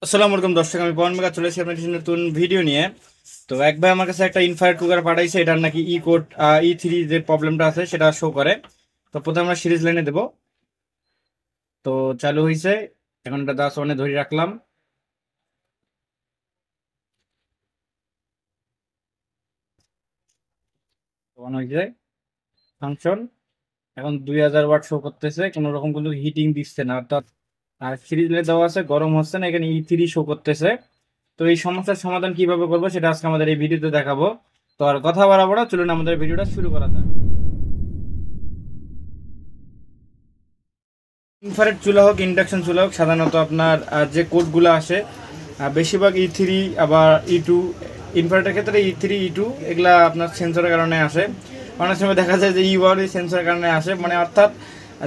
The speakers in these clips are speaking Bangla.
আসসালামু আলাইকুম দর্শক, আমি পবন মেগা চলে এসেছি আপনার কিছু নতুন ভিডিও নিয়ে। তো এক ভাই আমার কাছে একটা ইনফ্রারেড কুকার পাঠাইছে, এটার নাকি কোড E3 যে প্রবলেমটা আছে সেটা শো করে। তো প্রথমে আমরা সিরিজ লাইনে দেবো। তো চালু হয়েছে, এখন এটা 10 ধরে রাখলাম। অন হয়ে যায় ফাংশন। এখন 2000 ওয়াট শো করতেছে, কোনো রকম কিন্তু হিটিং দিচ্ছে না, অর্থাৎ আর সিরিজ লাইনে দেওয়া আছে গরম হচ্ছে না, এখানে E3 শো করতেছে। তো এই সমস্যার সমাধান কিভাবে করবো সেটা আজকে আমাদের এই ভিডিওতে দেখাবো। তো আর কথা বাড়াবো না, চলুন আমাদের ভিডিওটা শুরু করা যাক। ইনফ্রারেড চুলা হোক ইন্ডাকশন চুলা হোক, সাধারণত আপনার যে কোডগুলো আসে বেশিরভাগ E3 আবার E2। ইনফ্রারেডের ক্ষেত্রে E3 E2 এগুলা আপনার সেন্সরের কারণে আসে। অনেক সময় দেখা যায় যে E1 সেন্সরের কারণে আসে, মানে অর্থাৎ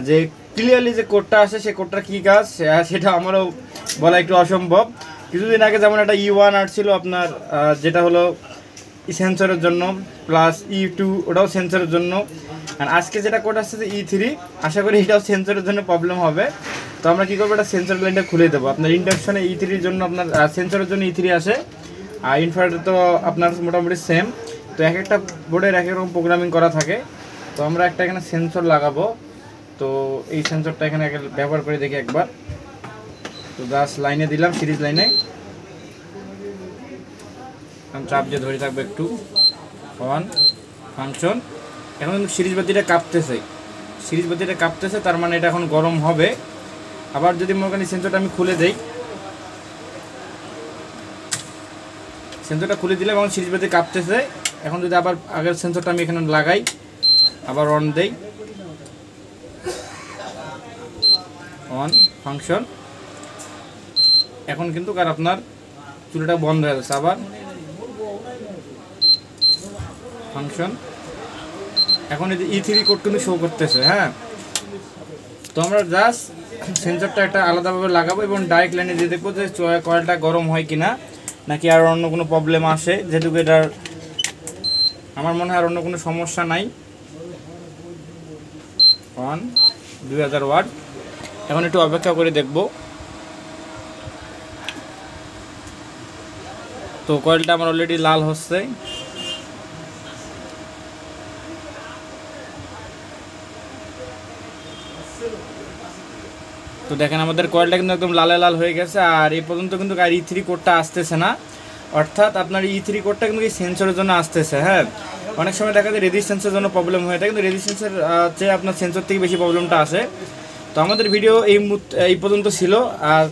যে ক্লিয়ারলি যে কোডটা আসে সেই কোডটার কী কাজ সেটা আমারও বলা একটু অসম্ভব। কিছুদিন আগে যেমন একটা E1 আসছিল আপনার, যেটা হলো সেন্সরের জন্য, প্লাস E2 ওটাও সেন্সরের জন্য। আর আজকে যেটা কোড আসছে যে E3, আশা করি এটাও সেন্সরের জন্য প্রবলেম হবে। তো আমরা কী করবো, এটা সেন্সর লাইনটা খুলে দেবো। আপনার ইন্ডাকশনে E3-র জন্য আপনার সেন্সরের জন্য E3 আসে, আর ইনভার্টার তো আপনার মোটামুটি সেম। তো এক একটা বোর্ডের এক এক রকম প্রোগ্রামিং করা থাকে। তো আমরা একটা এখানে সেন্সর লাগাবো। তো এই সেন্সরটা এখানে ব্যবহার করে দেখি একবার। তো জাস্ট লাইনে দিলাম, সিরিজ লাইনে চাপ দিয়ে ধরে থাকবে একটু। On function. এখন কিন্তু সিরিজ বাতিটা কাঁপতেছে, তার মানে এটা এখন গরম হবে। আবার যদি মনে করেন সেন্সরটা আমি খুলে দেই, সেন্সরটা খুলে দিলে এখন সিরিজ বাতি কাঁপতেছে। এখন যদি আবার আগের সেন্সরটা আমি এখানে লাগাই, আবার অন দেই, অন ফাংশন, এখন কিন্তু আর আপনার চুলাটা বন্ধ হয়ে যাচ্ছে। আবার ফাংশন, এখন এই যে E3 কোড কিন্তু শো করতেছে। হ্যাঁ, তো আমরা জাস্ট সেন্সরটা একটা আলাদাভাবে লাগাবো এবং ডাইরেক্ট লাইনে দিয়ে দেখবো যে কয়েলটা গরম হয় কিনা, নাকি আর অন্য কোনো প্রবলেম আসে। যেহেতু এটার আমার মনে হয় আর অন্য কোনো সমস্যা নাই। On 2000 watt. এখন একটু অপেক্ষা করে দেখব। তো কয়েলটা আমার অলরেডি লাল হচ্ছে। তো দেখেন আমাদের কয়েলটা কিন্তু একদম লালে লাল হয়ে গেছে, আর এই পর্যন্ত কিন্তু আর E3 কোডটা আসতেছে না। অর্থাৎ আপনার E3 কোডটা কিন্তু এই সেন্সরের জন্য আসতেছে। হ্যাঁ, অনেক সময় দেখা যায় রেজিস্ট্যান্সের জন্য প্রবলেম হয়ে থাকে, কিন্তু রেজিস্ট্যান্সের চেয়ে আপনার সেন্সর থেকে বেশি প্রবলেমটা আসে। তো আমাদের ভিডিও এই পর্যন্ত ছিল। আর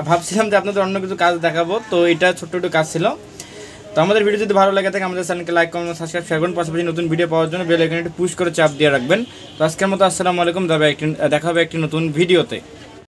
ভাবছিলাম যে আপনাদের অন্য কিছু কাজ দেখাবো, তো এটা ছোট্ট একটু কাজ ছিল। তো আমাদের ভিডিও যদি ভালো লাগে থাকে আমাদের চ্যানেলকে লাইক, কমেন্ট, সাবস্ক্রাইব, শেয়ার করুন। পাশাপাশি নতুন ভিডিও পাওয়ার জন্য বেল আইকনে একটু পুশ করে চাপ দিয়ে রাখবেন। তো আজকের মতো আসসালামু আলাইকুম, দেখা হবে একটি নতুন ভিডিওতে।